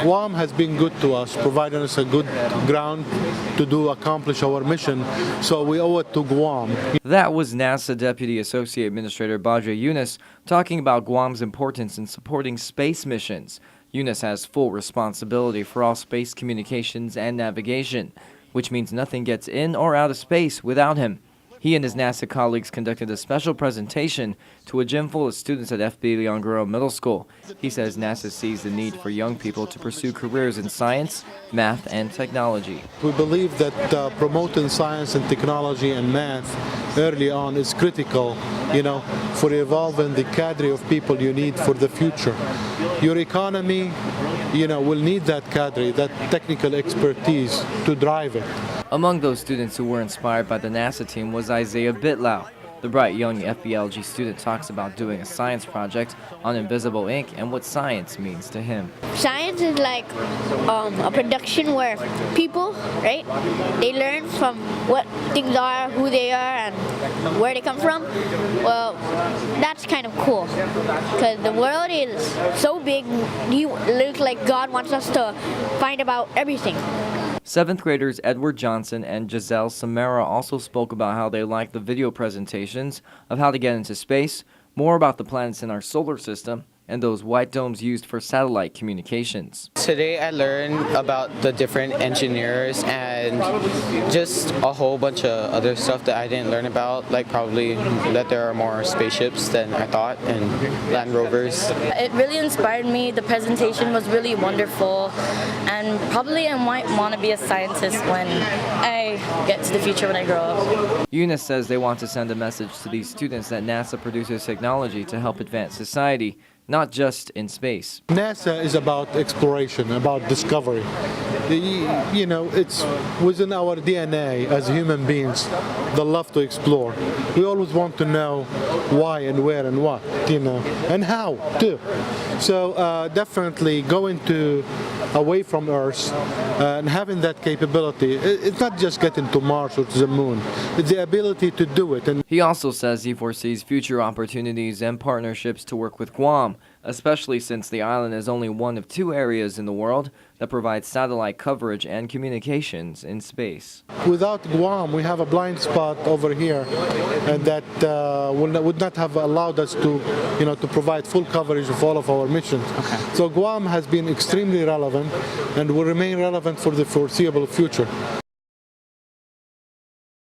Guam has been good to us, providing us a good ground to accomplish our mission, so we owe it to Guam. That was NASA Deputy Associate Administrator Badre Yunus talking about Guam's importance in supporting space missions. Yunus has full responsibility for all space communications and navigation, which means nothing gets in or out of space without him. He and his NASA colleagues conducted a special presentation to a gym full of students at FB Leon Guerrero Middle School. He says NASA sees the need for young people to pursue careers in science, math, and technology. We believe that promoting science and technology and math early on is critical, for evolving the cadre of people you need for the future. Your economy, will need that cadre, that technical expertise to drive it. Among those students who were inspired by the NASA team was Isaiah Bitlau. The bright young FBLG student talks about doing a science project on invisible ink and what science means to him. Science is like a production where people, right, they learn from what things are, who they are, and where they come from. Well, that's kind of cool because the world is so big, it looks like God wants us to find about everything. 7th graders Edward Johnson and Giselle Samara also spoke about how they liked the video presentations of how to get into space, more about the planets in our solar system, and those white domes used for satellite communications. Today I learned about the different engineers and just a whole bunch of other stuff that I didn't learn about, like probably that there are more spaceships than I thought and Land Rovers. It really inspired me. The presentation was really wonderful, and probably I might want to be a scientist when I get to the future when I grow up. Yunus says they want to send a message to these students that NASA produces technology to help advance society, not just in space. NASA is about exploration, about discovery. It's within our DNA as human beings, the love to explore. We always want to know why and where and what, and how too. So definitely going away from Earth and having that capability, it's not just getting to Mars or to the moon, it's the ability to do it. And he also says he foresees future opportunities and partnerships to work with Guam, especially since the island is only one of 2 areas in the world that provides satellite coverage and communications in space. Without Guam, we have a blind spot over here, and that would not have allowed us to provide full coverage of all of our missions. Okay. So Guam has been extremely relevant and will remain relevant for the foreseeable future.